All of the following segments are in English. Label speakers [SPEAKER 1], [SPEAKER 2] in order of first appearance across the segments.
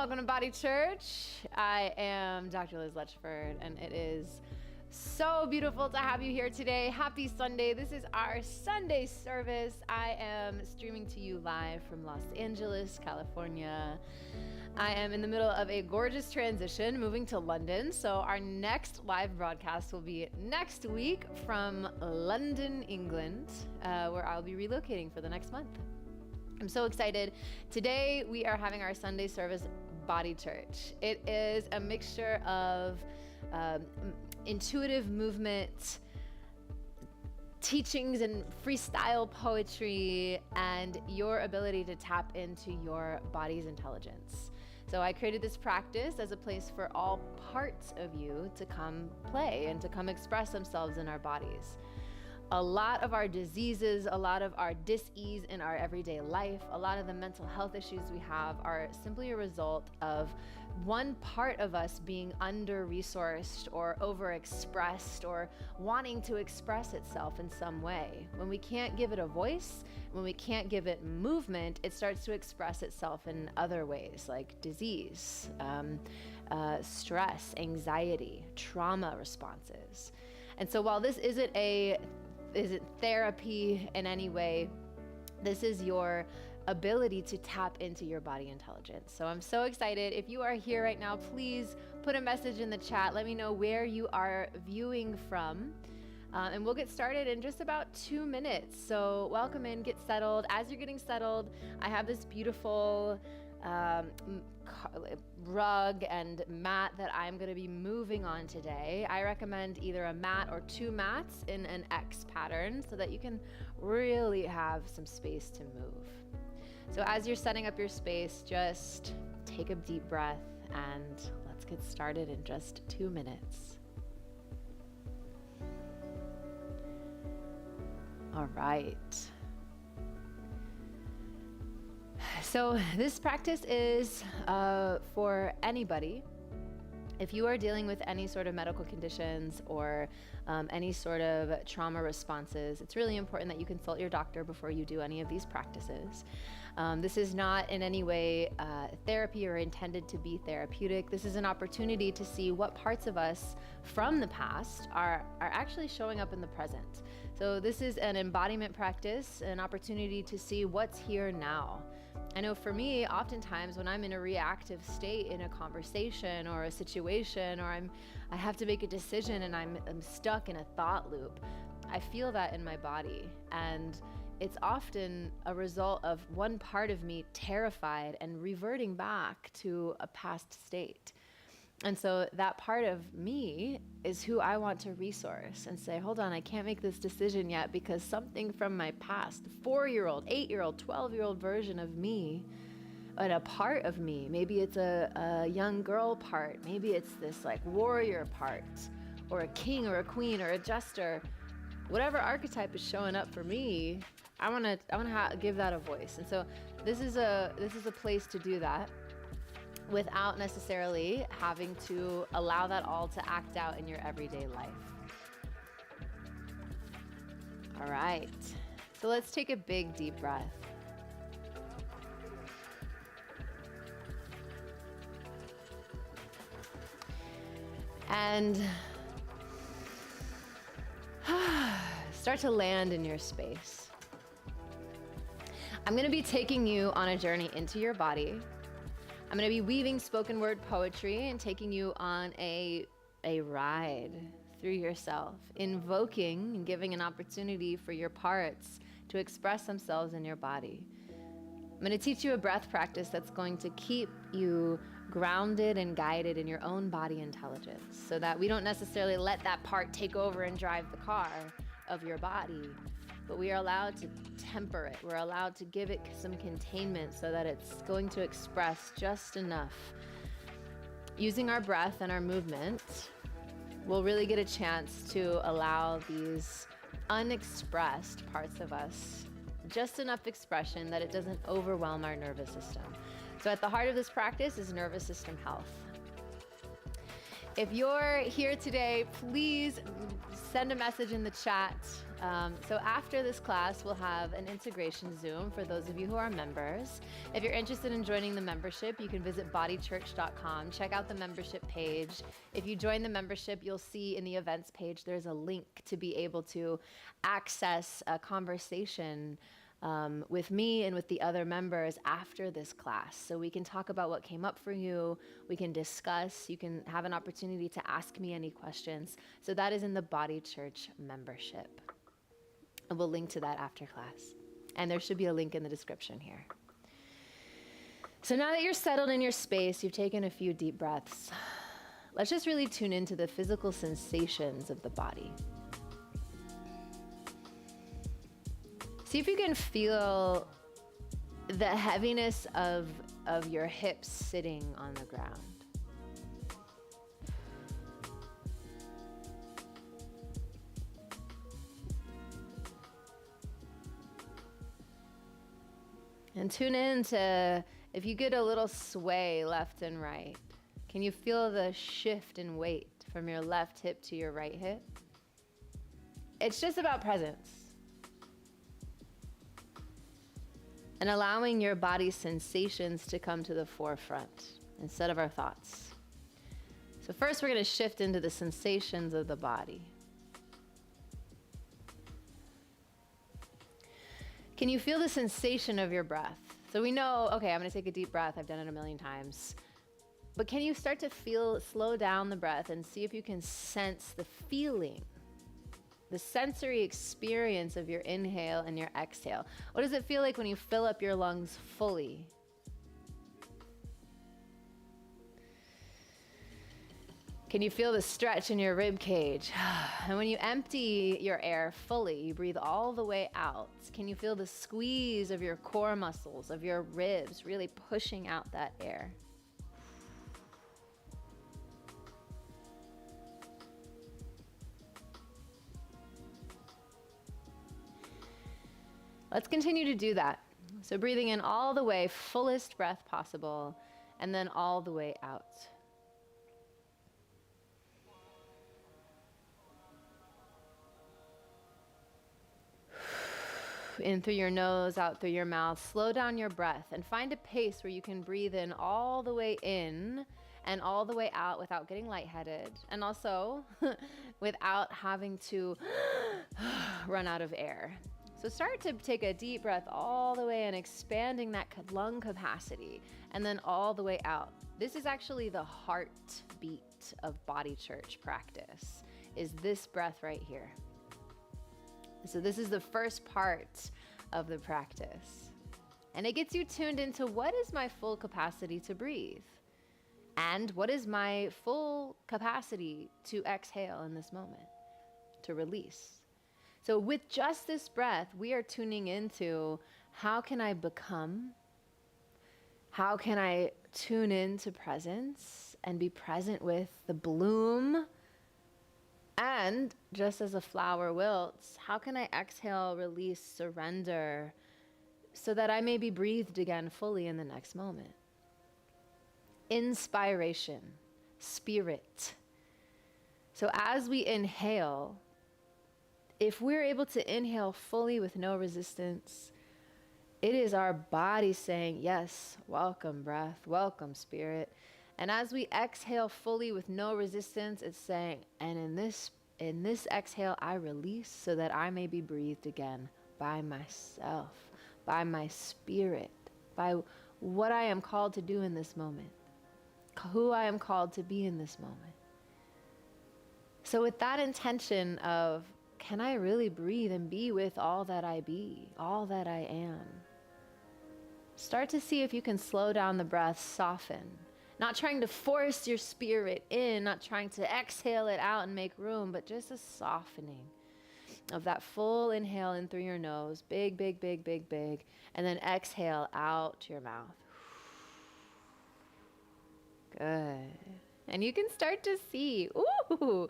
[SPEAKER 1] welcome to Body Church. I am Dr. Liz Letchford, and it is so beautiful to have you here today. Happy Sunday. This is our Sunday service. I am streaming to you live from Los Angeles, California. I am in the middle of a gorgeous transition, moving to London. So our next live broadcast will be next week from London, England, where I'll be relocating for the next month. I'm so excited. Today we are having our Sunday service, Body Church. It is a mixture of intuitive movement, teachings and freestyle poetry, and your ability to tap into your body's intelligence. So I created this practice as a place for all parts of you to come play and to come express themselves in our bodies. A lot of our diseases, a lot of our dis-ease in our everyday life, a lot of the mental health issues we have are simply a result of one part of us being under-resourced or overexpressed or wanting to express itself in some way. When we can't give it a voice, when we can't give it movement, it starts to express itself in other ways like disease, stress, anxiety, trauma responses. And so while this isn't therapy in any way, this is your ability to tap into your body intelligence. So I'm so excited. If you are here right now, please put a message in the chat. Let me know where you are viewing from. And we'll get started in just about 2 minutes. So welcome in, get settled. As you're getting settled, I have this beautiful rug and mat that I'm going to be moving on today. I recommend either a mat or 2 mats in an X pattern so that you can really have some space to move. So as you're setting up your space, just take a deep breath and let's get started in just 2 minutes. All right. So this practice is for anybody. If you are dealing with any sort of medical conditions or any sort of trauma responses, it's really important that you consult your doctor before you do any of these practices. This is not in any way therapy or intended to be therapeutic. This is an opportunity to see what parts of us from the past are actually showing up in the present. So this is an embodiment practice, an opportunity to see what's here now. I know for me, oftentimes when I'm in a reactive state in a conversation or a situation, or I have to make a decision and I'm stuck in a thought loop, I feel that in my body. And it's often a result of one part of me terrified and reverting back to a past state. And so that part of me is who I want to resource and say, hold on, I can't make this decision yet because something from my past, 4-year-old, 8-year-old, 12-year-old version of me, and a part of me, maybe it's a young girl part, maybe it's this like warrior part, or a king or a queen or a jester, whatever archetype is showing up for me, I want to give that a voice. And so this is a place to do that, without necessarily having to allow that all to act out in your everyday life. All right, so let's take a big deep breath. And start to land in your space. I'm going to be taking you on a journey into your body. I'm going to be weaving spoken word poetry and taking you on a ride through yourself, invoking and giving an opportunity for your parts to express themselves in your body. I'm going to teach you a breath practice that's going to keep you grounded and guided in your own body intelligence so that we don't necessarily let that part take over and drive the car of your body, but we are allowed to temper it. We're allowed to give it some containment so that it's going to express just enough. Using our breath and our movement, we'll really get a chance to allow these unexpressed parts of us just enough expression that it doesn't overwhelm our nervous system. So at the heart of this practice is nervous system health. If you're here today, please send a message in the chat. So after this class, we'll have an integration Zoom for those of you who are members. If you're interested in joining the membership, you can visit bodychurch.com. Check out the membership page. If you join the membership, you'll see in the events page, there's a link to be able to access a conversation with me and with the other members after this class. So we can talk about what came up for you. We can discuss. You can have an opportunity to ask me any questions. So that is in the Body Church membership. And we'll link to that after class. And there should be a link in the description here. So now that you're settled in your space, you've taken a few deep breaths, let's just really tune into the physical sensations of the body. See if you can feel the heaviness of your hips sitting on the ground. And tune in to if you get a little sway left and right. Can you feel the shift in weight from your left hip to your right hip? It's just about presence. And allowing your body's sensations to come to the forefront instead of our thoughts. So first we're going to shift into the sensations of the body. Can you feel the sensation of your breath? So we know, okay, I'm going to take a deep breath. I've done it a million times. But can you start to slow down the breath and see if you can sense the feeling, the sensory experience of your inhale and your exhale? What does it feel like when you fill up your lungs fully? Can you feel the stretch in your rib cage? And when you empty your air fully, you breathe all the way out. Can you feel the squeeze of your core muscles, of your ribs, really pushing out that air? Let's continue to do that. So breathing in all the way, fullest breath possible, and then all the way out. In through your nose, out through your mouth. Slow down your breath and find a pace where you can breathe in all the way in and all the way out without getting lightheaded, and also without having to run out of air. So start to take a deep breath all the way in, expanding that lung capacity, and then all the way out. This is actually the heartbeat of Body Church practice, is this breath right here. So this is the first part of the practice. And it gets you tuned into what is my full capacity to breathe? And what is my full capacity to exhale in this moment, to release? So with just this breath, we are tuning into how can I become? How can I tune into presence and be present with the bloom? And just as a flower wilts, how can I exhale, release, surrender, so that I may be breathed again fully in the next moment? Inspiration, spirit. So as we inhale, if we're able to inhale fully with no resistance, it is our body saying, yes, welcome breath, welcome spirit. And as we exhale fully with no resistance, it's saying, and in this exhale, I release so that I may be breathed again by myself, by my spirit, by what I am called to do in this moment, who I am called to be in this moment. So with that intention of, can I really breathe and be with all that I be, all that I am? Start to see if you can slow down the breath, soften. Not trying to force your spirit in, not trying to exhale it out and make room, but just a softening of that full inhale in through your nose, big, big, big, big, big, and then exhale out your mouth. Good. And you can start to see, ooh,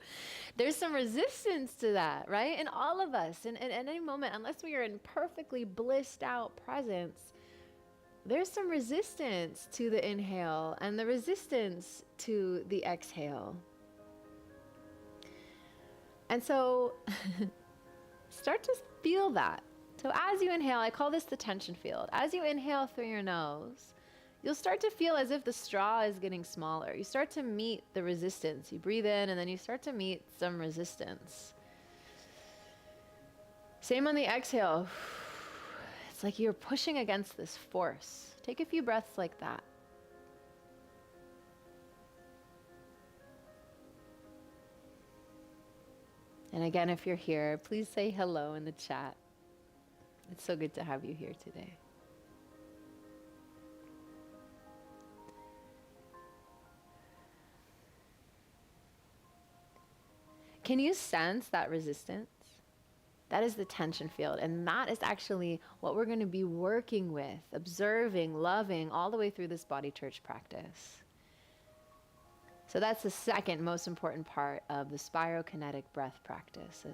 [SPEAKER 1] there's some resistance to that, right? In all of us, and at any moment, unless we are in perfectly blissed out presence, there's some resistance to the inhale and the resistance to the exhale. And so start to feel that. So as you inhale, I call this the tension field. As you inhale through your nose, you'll start to feel as if the straw is getting smaller. You start to meet the resistance. You breathe in and then you start to meet some resistance. Same on the exhale. It's like you're pushing against this force. Take a few breaths like that. And again, if you're here, please say hello in the chat. It's so good to have you here today. Can you sense that resistance? That is the tension field, and that is actually what we're going to be working with, observing, loving, all the way through this Body Church practice. So that's the second most important part of the spirokinetic breath practice.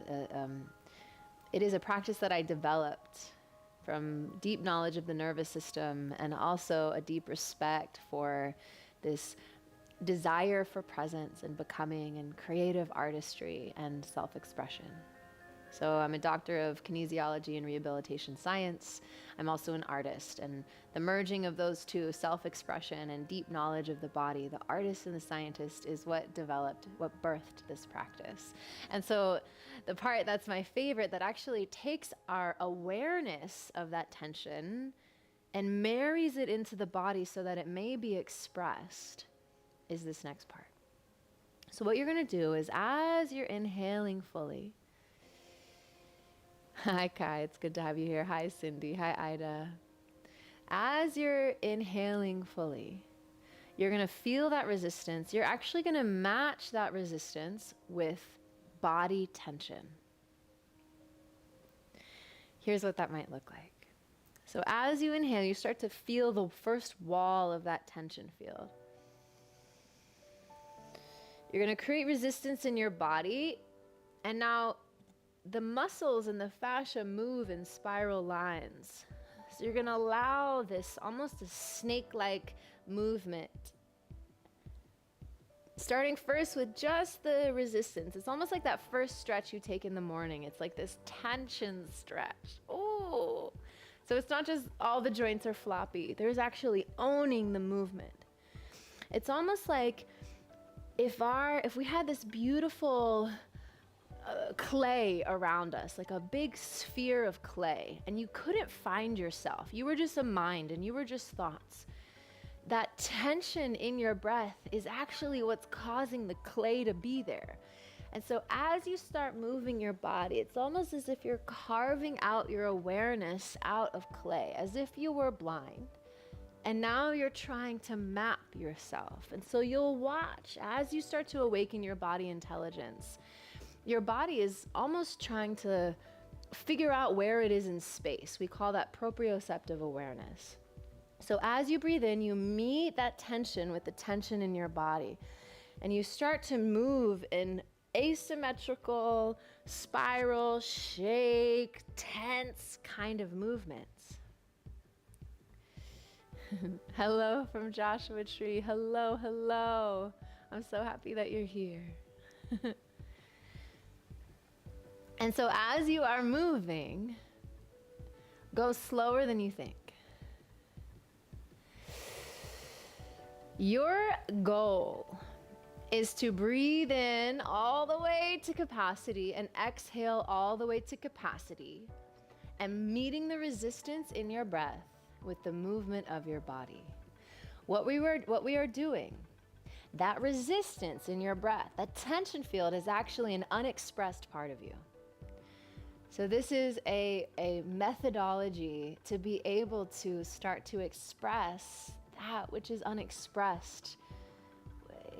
[SPEAKER 1] It is a practice that I developed from deep knowledge of the nervous system and also a deep respect for this desire for presence and becoming and creative artistry and self-expression. So I'm a doctor of kinesiology and rehabilitation science. I'm also an artist, and the merging of those two, self-expression and deep knowledge of the body, the artist and the scientist, is what birthed this practice. And so the part that's my favorite, that actually takes our awareness of that tension and marries it into the body so that it may be expressed, is this next part. So what you're going to do is, as you're inhaling fully, hi Kai, it's good to have you here. Hi Cindy, hi Ida. As you're inhaling fully, you're going to feel that resistance. You're actually going to match that resistance with body tension. Here's what that might look like. So as you inhale, you start to feel the first wall of that tension field. You're going to create resistance in your body, and now the muscles and the fascia move in spiral lines. So you're going to allow this almost a snake-like movement. Starting first with just the resistance. It's almost like that first stretch you take in the morning. It's like this tension stretch. Oh, so it's not just all the joints are floppy. There's actually owning the movement. It's almost like if we had this beautiful clay around us, like a big sphere of clay, and you couldn't find yourself. You were just a mind and you were just thoughts. That tension in your breath is actually what's causing the clay to be there. And so as you start moving your body, it's almost as if you're carving out your awareness out of clay, as if you were blind. And now you're trying to map yourself. And so you'll watch as you start to awaken your body intelligence. Your body is almost trying to figure out where it is in space. We call that proprioceptive awareness. So as you breathe in, you meet that tension with the tension in your body. And you start to move in asymmetrical, spiral, shake, tense kind of movements. Hello from Joshua Tree. Hello, hello. I'm so happy that you're here. And so as you are moving, go slower than you think. Your goal is to breathe in all the way to capacity and exhale all the way to capacity, and meeting the resistance in your breath with the movement of your body. What we are doing, that resistance in your breath, that tension field, is actually an unexpressed part of you. So this is a methodology to be able to start to express that which is unexpressed.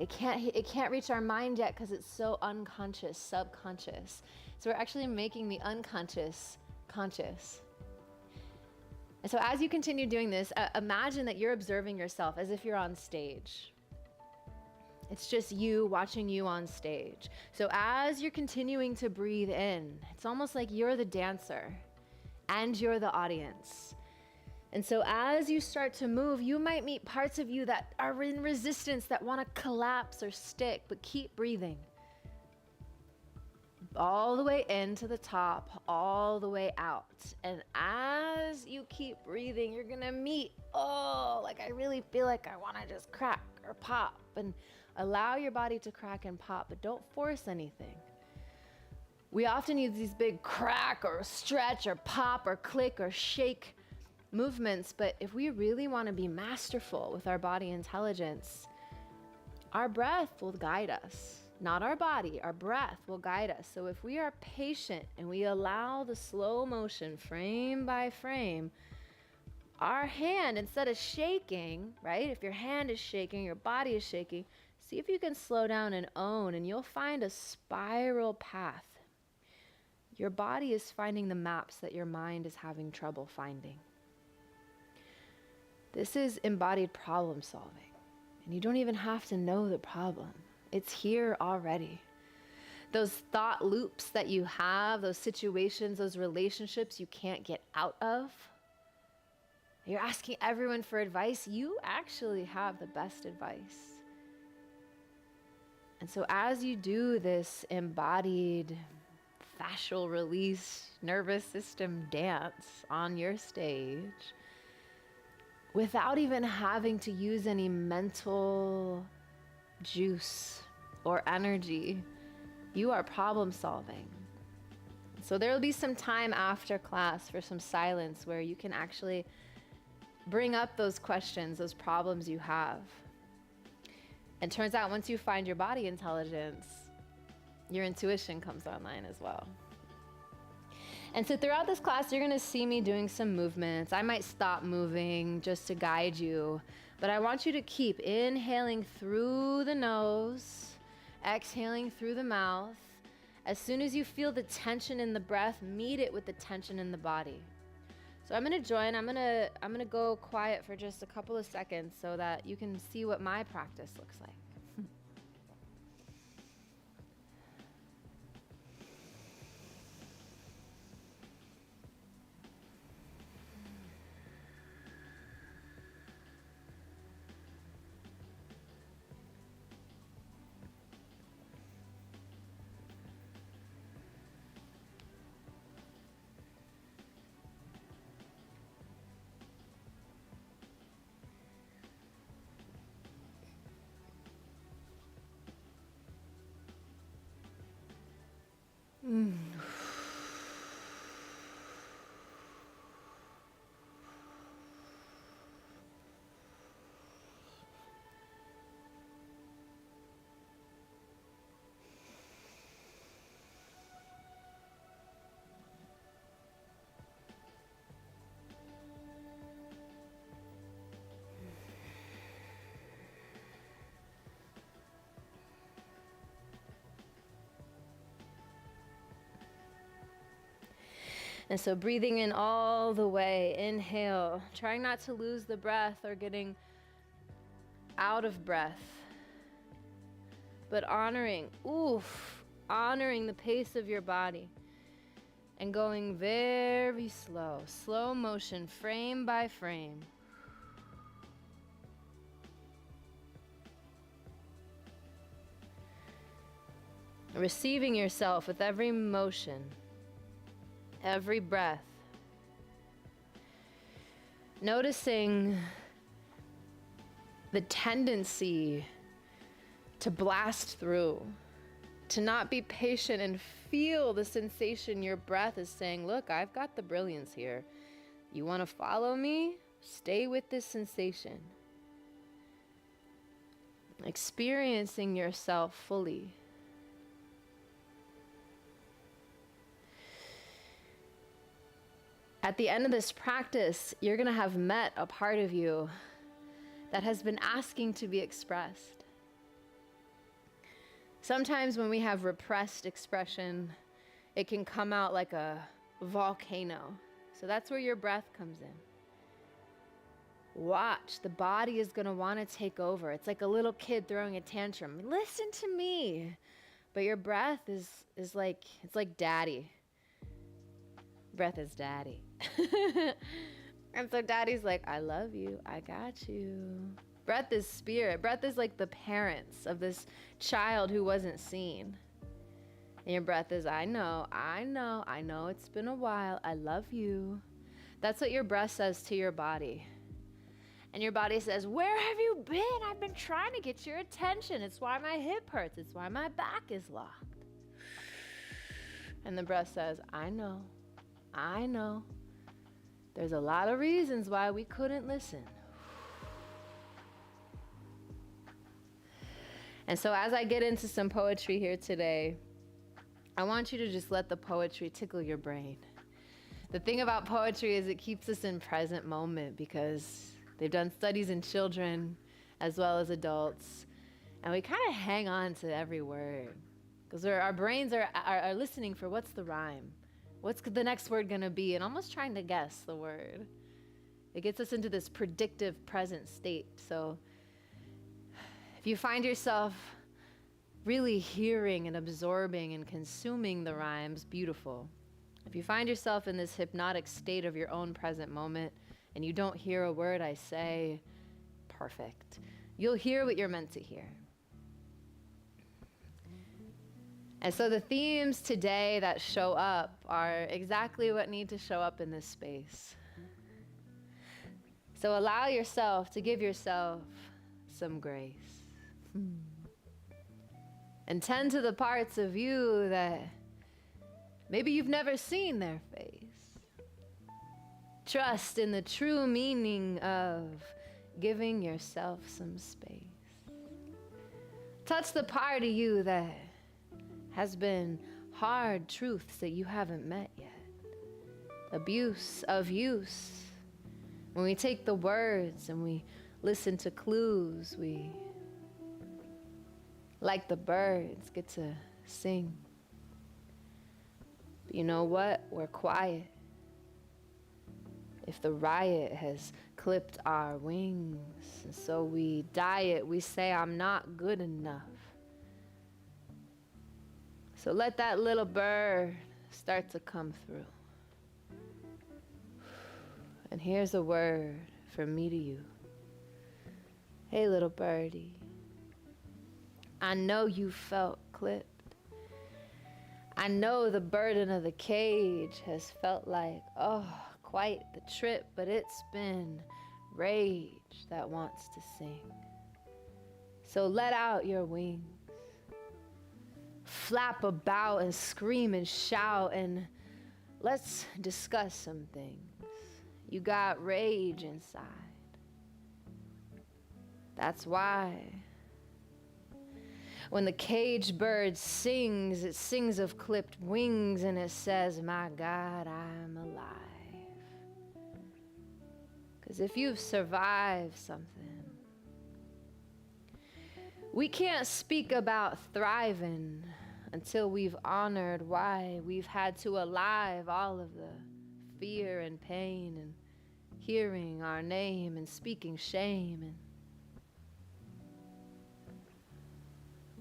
[SPEAKER 1] It can't reach our mind yet because it's so unconscious, subconscious. So we're actually making the unconscious conscious. And so as you continue doing this, imagine that you're observing yourself as if you're on stage. It's just you watching you on stage. So as you're continuing to breathe in, it's almost like you're the dancer and you're the audience. And so as you start to move, you might meet parts of you that are in resistance, that want to collapse or stick, but keep breathing. all the way into the top, all the way out. And as you keep breathing, you're gonna meet, oh, like I really feel like I wanna just crack or pop, and allow your body to crack and pop, but don't force anything. We often use these big crack or stretch or pop or click or shake movements, but if we really wanna be masterful with our body intelligence, our breath will guide us. Not our body, our breath will guide us. So if we are patient and we allow the slow motion frame by frame, our hand, instead of shaking, right? If your hand is shaking, your body is shaking, see if you can slow down and own, and you'll find a spiral path. Your body is finding the maps that your mind is having trouble finding. This is embodied problem solving, and you don't even have to know the problem. It's here already. Those thought loops that you have, those situations, those relationships you can't get out of. You're asking everyone for advice. You actually have the best advice. And so as you do this embodied fascial release nervous system dance on your stage, without even having to use any mental juice or energy, you are problem solving. So there will be some time after class for some silence where you can actually bring up those questions, those problems you have. And turns out once you find your body intelligence, your intuition comes online as well. And so throughout this class, you're gonna see me doing some movements. I might stop moving just to guide you, but I want you to keep inhaling through the nose, exhaling through the mouth. As soon as you feel the tension in the breath, meet it with the tension in the body. So I'm gonna join, I'm gonna go quiet for just a couple of seconds so that you can see what my practice looks like. And so breathing in all the way, inhale, trying not to lose the breath or getting out of breath, but honoring the pace of your body and going very slow, slow motion, frame by frame. Receiving yourself with every motion, every breath. Noticing the tendency to blast through, to not be patient and feel the sensation your breath is saying, look, I've got the brilliance here. You want to follow me? Stay with this sensation. Experiencing yourself fully. At the end of this practice, you're going to have met a part of you that has been asking to be expressed. Sometimes when we have repressed expression, it can come out like a volcano. So that's where your breath comes in. Watch, the body is going to want to take over. It's like a little kid throwing a tantrum. Listen to me. But your breath is like, it's like daddy. Breath is daddy. And so daddy's like, I love you. I got you. Breath is spirit. Breath is like the parents of this child who wasn't seen. And your breath is, I know, it's been a while. I love you. That's what your breath says to your body. And your body says, where have you been? I've been trying to get your attention. It's why my hip hurts. It's why my back is locked. And the breath says, I know. There's a lot of reasons why we couldn't listen. And so as I get into some poetry here today, I want you to just let the poetry tickle your brain. The thing about poetry is it keeps us in present moment, because they've done studies in children as well as adults, and we kind of hang on to every word because our brains are listening for what's the rhyme, what's the next word gonna be, and almost trying to guess the word. It gets us into this predictive present state. So if you find yourself really hearing and absorbing and consuming the rhymes, beautiful. If you find yourself in this hypnotic state of your own present moment and you don't hear a word I say, perfect. You'll hear what you're meant to hear. And so the themes today that show up are exactly what need to show up in this space. So allow yourself to give yourself some grace. And tend to the parts of you that maybe you've never seen their face. Trust in the true meaning of giving yourself some space. Touch the part of you that has been hard truths that you haven't met yet. Abuse of use. When we take the words and we listen to clues, we, like the birds, get to sing. But you know what? We're quiet. If the riot has clipped our wings, and so we diet, we say, I'm not good enough. So let that little bird start to come through. And here's a word from me to you. Hey, little birdie. I know you felt clipped. I know the burden of the cage has felt like, quite the trip, but it's been rage that wants to sing. So let out your wings. Flap about and scream and shout, and let's discuss some things. You got rage inside. That's why when the caged bird sings, it sings of clipped wings, and it says, my God, I'm alive. Because if you've survived something, we can't speak about thriving until we've honored why we've had to alive all of the fear and pain and hearing our name and speaking shame. And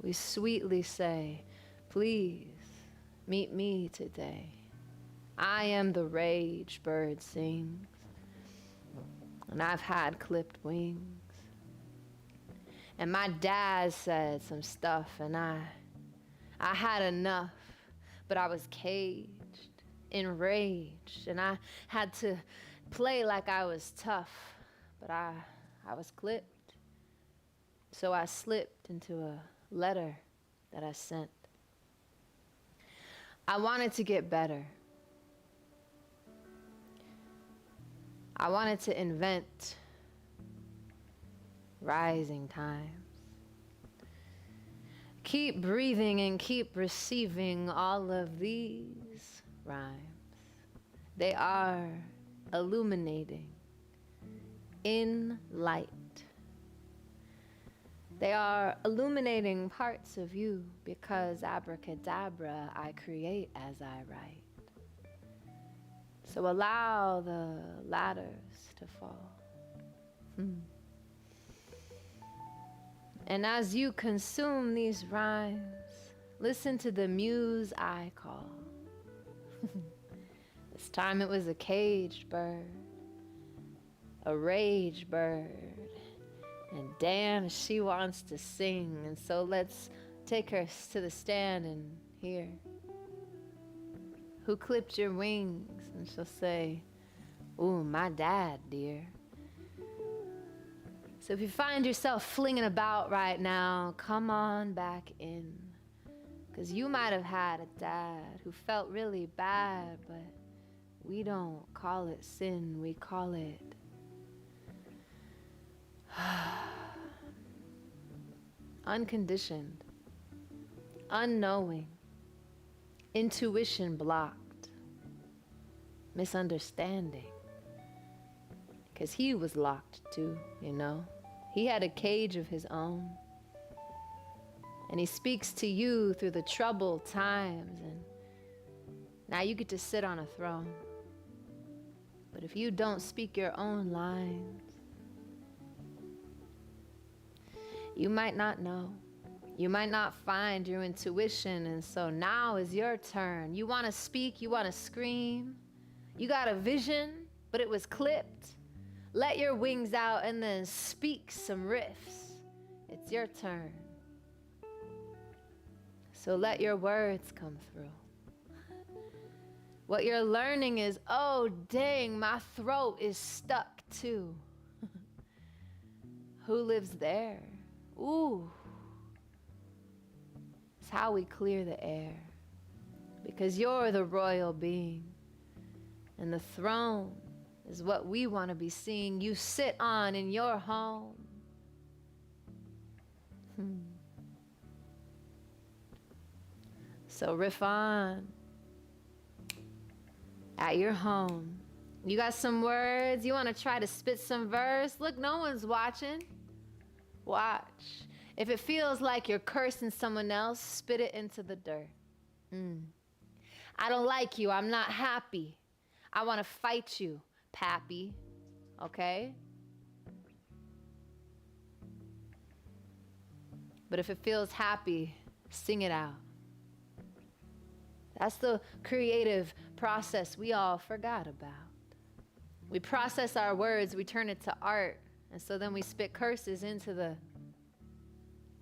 [SPEAKER 1] we sweetly say, please meet me today. I am the rage bird sings, and I've had clipped wings. And my dad said some stuff, and I had enough, but I was caged, enraged, and I had to play like I was tough, but I was clipped. So I slipped into a letter that I sent. I wanted to get better. I wanted to invent rising times. Keep breathing and keep receiving all of these rhymes. They are illuminating in light. They are illuminating parts of you, because abracadabra, I create as I write. So allow the ladders to fall. And as you consume these rhymes, listen to the muse I call. This time it was a caged bird, a rage bird. And damn, she wants to sing. And so let's take her to the stand and hear. who clipped your wings? And she'll say, ooh, my dad, dear. So if you find yourself flinging about right now, come on back in. Because you might have had a dad who felt really bad, but we don't call it sin, we call it unconditioned, unknowing, intuition blocked, misunderstanding. Because he was locked too, you know. He had a cage of his own. And he speaks to you through the troubled times, and now you get to sit on a throne. But if you don't speak your own lines, you might not know. You might not find your intuition, and so now is your turn. You want to speak, you want to scream. You got a vision, but it was clipped. Let your wings out and then speak some riffs. It's your turn. So let your words come through. What you're learning is, oh dang, my throat is stuck too. Who lives there? Ooh. It's how we clear the air. Because you're the royal being. And the throne is what we want to be seeing you sit on in your home. So riff on at your home. You got some words? You want to try to spit some verse? Look, no one's watching. Watch. If it feels like you're cursing someone else, spit it into the dirt. I don't like you. I'm not happy. I want to fight you, Pappy. Okay? But if it feels happy, sing it out. That's the creative process we all forgot about. We process our words, we turn it to art, and so then we spit curses into the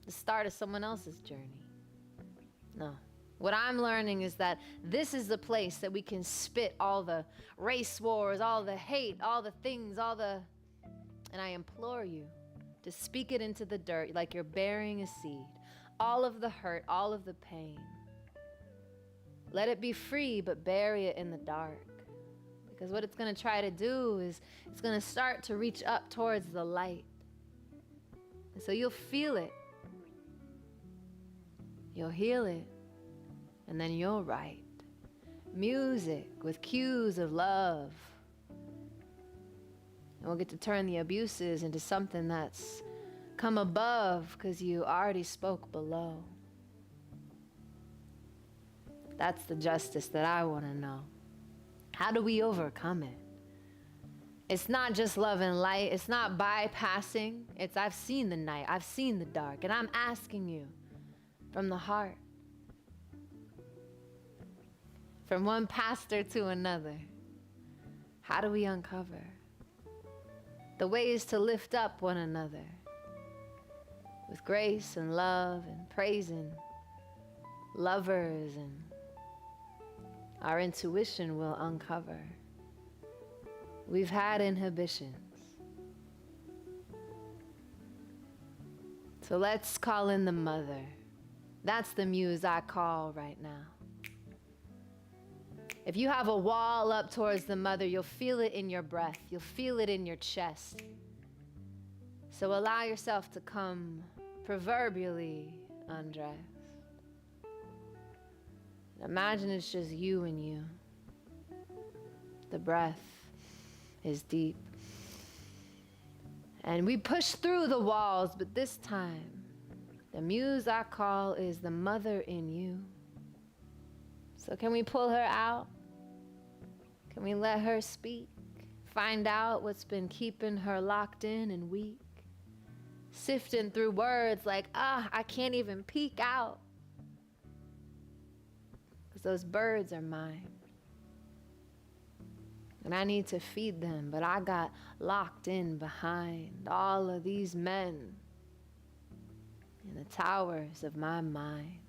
[SPEAKER 1] start of someone else's journey. No. What I'm learning is that this is the place that we can spit all the race wars, all the hate, all the things, and I implore you to speak it into the dirt like you're burying a seed. All of the hurt, all of the pain. Let it be free, but bury it in the dark. Because what it's going to try to do is it's going to start to reach up towards the light. And so you'll feel it. You'll heal it. And then you'll write music with cues of love. And we'll get to turn the abuses into something that's come above because you already spoke below. That's the justice that I want to know. How do we overcome it? It's not just love and light. It's not bypassing. It's I've seen the night. I've seen the dark. And I'm asking you from the heart, from one pastor to another, how do we uncover the ways to lift up one another with grace and love and praising lovers, and our intuition will uncover. We've had inhibitions. So let's call in the mother. That's the muse I call right now. If you have a wall up towards the mother, you'll feel it in your breath. You'll feel it in your chest. So allow yourself to come proverbially undressed. Imagine it's just you and you. The breath is deep. And we push through the walls, but this time, the muse I call is the mother in you. So can we pull her out? Can we let her speak? Find out what's been keeping her locked in and weak? Sifting through words like, I can't even peek out. Because those birds are mine. And I need to feed them, but I got locked in behind all of these men in the towers of my mind.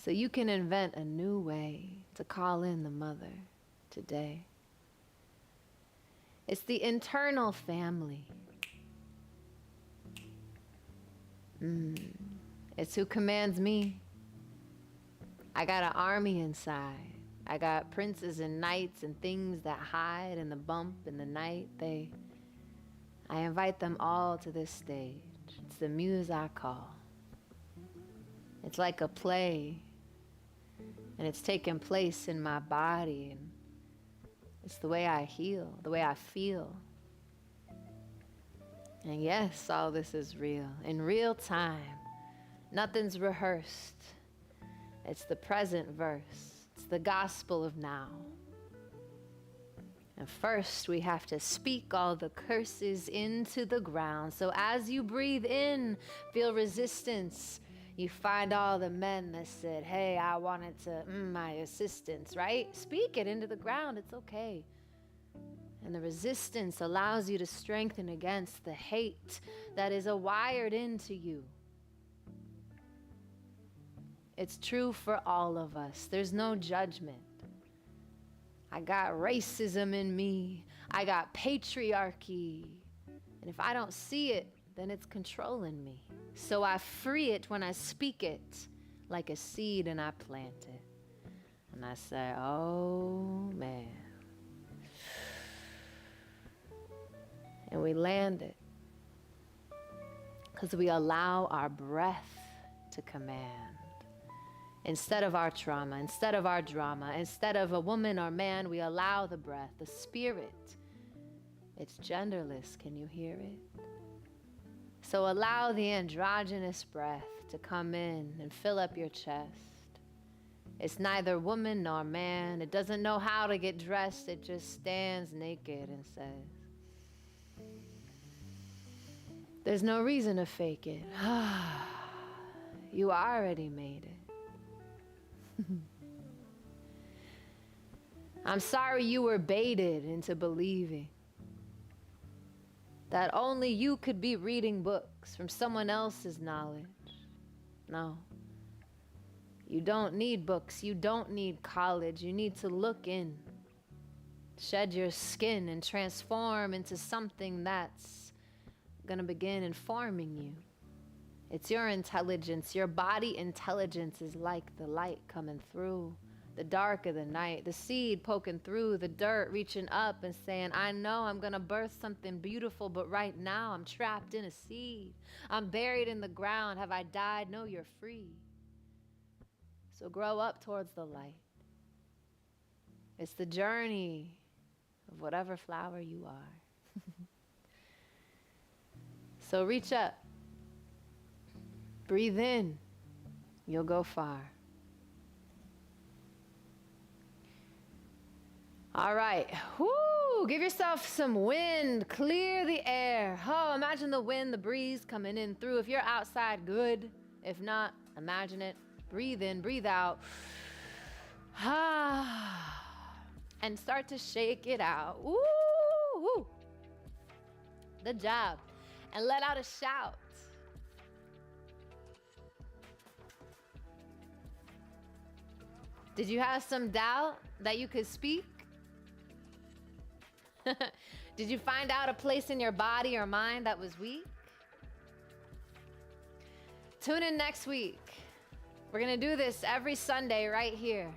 [SPEAKER 1] So you can invent a new way to call in the mother today. It's the internal family. It's who commands me. I got an army inside. I got princes and knights and things that hide in the bump in the night. I invite them all to this stage. It's the muse I call. It's like a play, and it's taking place in my body, and it's the way I heal, the way I feel. And yes, all this is real, in real time. Nothing's rehearsed. It's the present verse. It's the gospel of now. And first, we have to speak all the curses into the ground. So as you breathe in, feel resistance. You find all the men that said, hey, I wanted to, my assistance, right? Speak it into the ground. It's okay. And the resistance allows you to strengthen against the hate that is wired into you. It's true for all of us. There's no judgment. I got racism in me. I got patriarchy. And if I don't see it, then it's controlling me. So I free it when I speak it like a seed, and I plant it. And I say, oh man. And we land it because we allow our breath to command. Instead of our trauma, instead of our drama, instead of a woman or man, we allow the breath, the spirit. It's genderless, can you hear it? So allow the androgynous breath to come in and fill up your chest. It's neither woman nor man. It doesn't know how to get dressed. It just stands naked and says, there's no reason to fake it. You already made it. I'm sorry you were baited into believing that only you could be reading books from someone else's knowledge. No. You don't need books. You don't need college. You need to look in, shed your skin, and transform into something that's gonna begin informing you. It's your intelligence. Your body intelligence is like the light coming through the dark of the night, the seed poking through the dirt, reaching up and saying, I know I'm gonna birth something beautiful, but right now I'm trapped in a seed. I'm buried in the ground. Have I died? No, you're free. So grow up towards the light. It's the journey of whatever flower you are. So reach up. Breathe in. You'll go far. All right. Woo! Give yourself some wind. Clear the air. Oh, imagine the wind, the breeze coming in through. If you're outside, good. If not, imagine it. Breathe in, breathe out. And start to shake it out. Woo! Good job. And let out a shout. Did you have some doubt that you could speak? Did you find out a place in your body or mind that was weak? Tune in next week. We're gonna do this every Sunday right here.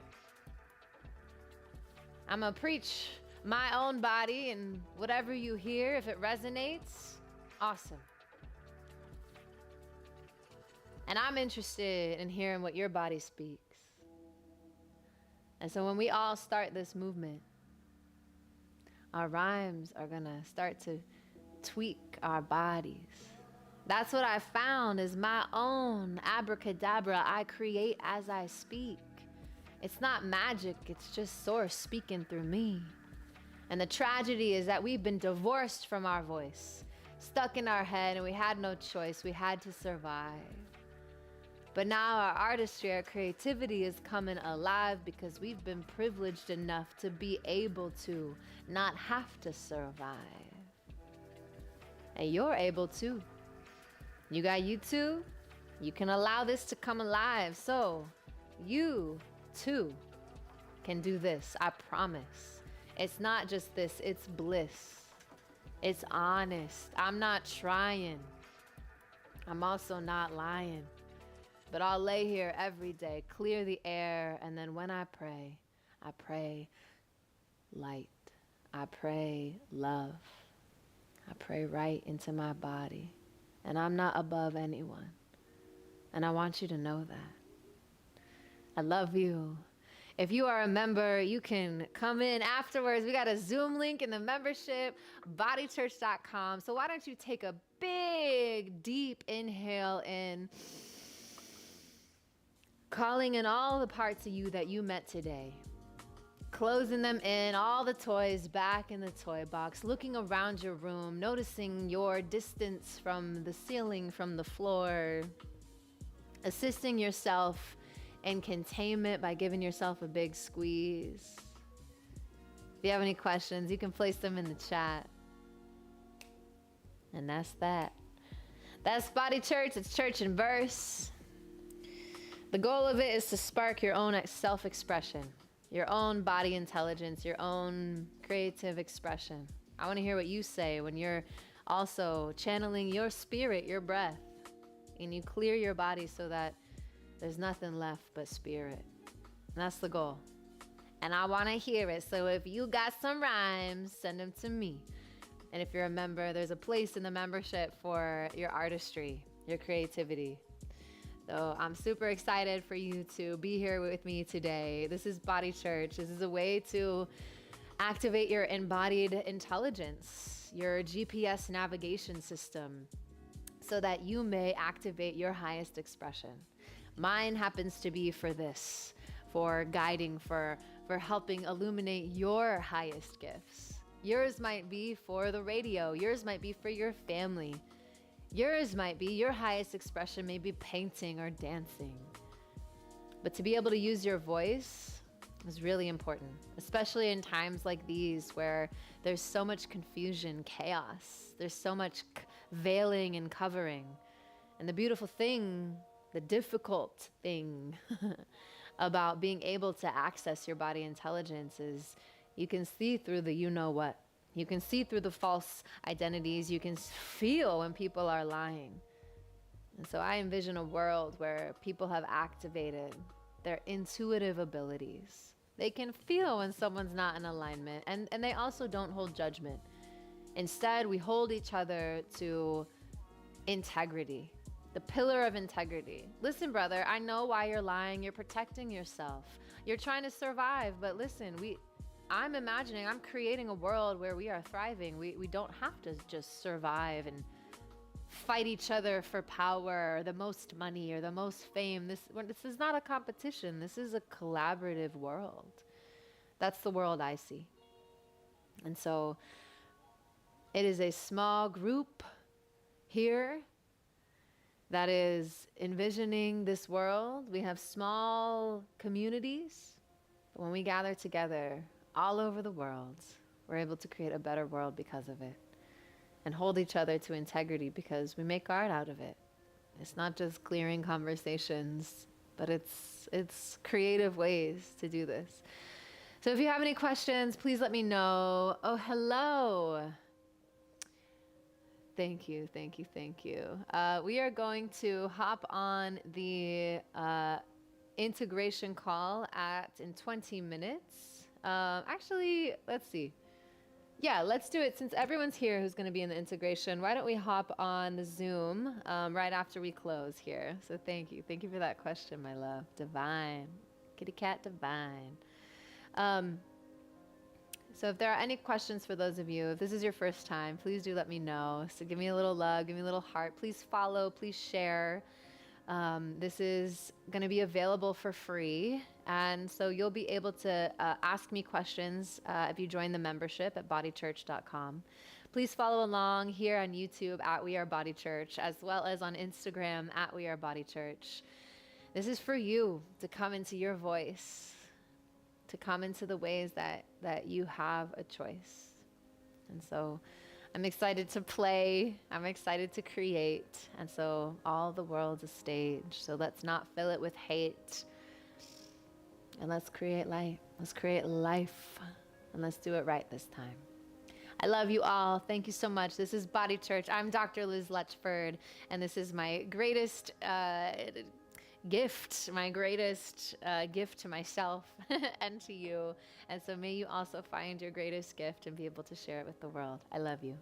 [SPEAKER 1] I'm gonna preach my own body, and whatever you hear, if it resonates, awesome. And I'm interested in hearing what your body speaks. And so when we all start this movement, our rhymes are gonna start to tweak our bodies. That's what I found is my own abracadabra I create as I speak. It's not magic, it's just source speaking through me. And the tragedy is that we've been divorced from our voice, stuck in our head, and we had no choice. We had to survive. But now our artistry, our creativity is coming alive because we've been privileged enough to be able to not have to survive. And you're able to. You got YouTube. You can allow this to come alive. So You too can do this. I promise. It's not just this, it's bliss. It's honest. I'm not trying. I'm also not lying. But I'll lay here every day, clear the air, and then when I pray light. I pray love. I pray right into my body. And I'm not above anyone. And I want you to know that. I love you. If you are a member, you can come in afterwards. We got a Zoom link in the membership, bodychurch.com. So why don't you take a big, deep inhale in, calling in all the parts of you that you met today. Closing them in, all the toys back in the toy box, looking around your room, noticing your distance from the ceiling, from the floor, assisting yourself in containment by giving yourself a big squeeze. If you have any questions, you can place them in the chat. And that's that. That's Body Church. It's church in verse. The goal of it is to spark your own self-expression, your own body intelligence, your own creative expression. I want to hear what you say when you're also channeling your spirit, your breath, and you clear your body so that there's nothing left but spirit. And that's the goal. And I want to hear it. So if you got some rhymes, send them to me. And if you're a member, there's a place in the membership for your artistry, your creativity. So I'm super excited for you to be here with me today. This is Body Church. This is a way to activate your embodied intelligence, your GPS navigation system, so that you may activate your highest expression. Mine happens to be for this, for guiding, for helping illuminate your highest gifts. Yours might be for the radio. Yours might be for your family. Yours might be, your highest expression may be painting or dancing. But to be able to use your voice is really important, especially in times like these where there's so much confusion, chaos. There's so much veiling and covering. And the beautiful thing, the difficult thing about being able to access your body intelligence is you can see through the you-know-what. You can see through the false identities. You can feel when people are lying. And so I envision a world where people have activated their intuitive abilities. They can feel when someone's not in alignment, and they also don't hold judgment. Instead, we hold each other to integrity, the pillar of integrity. Listen, brother, I know why you're lying. You're protecting yourself. You're trying to survive, but listen, I'm creating a world where we are thriving. We don't have to just survive and fight each other for power, or the most money, or the most fame. This is not a competition. This is a collaborative world. That's the world I see. And so it is a small group here that is envisioning this world. We have small communities, but when we gather together all over the world, we're able to create a better world because of it, and hold each other to integrity because we make art out of it. It's not just clearing conversations, but it's creative ways to do this. So if you have any questions, please let me know. Oh, hello. Thank you. We are going to hop on the integration call in 20 minutes. Actually, let's see. Yeah, let's do it. Since everyone's here who's going to be in the integration, why don't we hop on the Zoom right after we close here? So thank you. Thank you for that question, my love. Divine. Kitty cat divine. So if there are any questions for those of you, if this is your first time, please do let me know. So give me a little love, give me a little heart. Please follow, please share. This is going to be available for free. And so you'll be able to ask me questions if you join the membership at bodychurch.com. Please follow along here on YouTube at We Are Body Church, as well as on Instagram at We Are Body Church. This is for you to come into your voice, to come into the ways that you have a choice. And so I'm excited to play. I'm excited to create. And so all the world's a stage. So let's not fill it with hate. And let's create light. Let's create life. And let's do it right this time. I love you all. Thank you so much. This is Body Church. I'm Dr. Liz Lutchford, and this is my greatest gift, my greatest gift to myself and to you. And so may you also find your greatest gift and be able to share it with the world. I love you.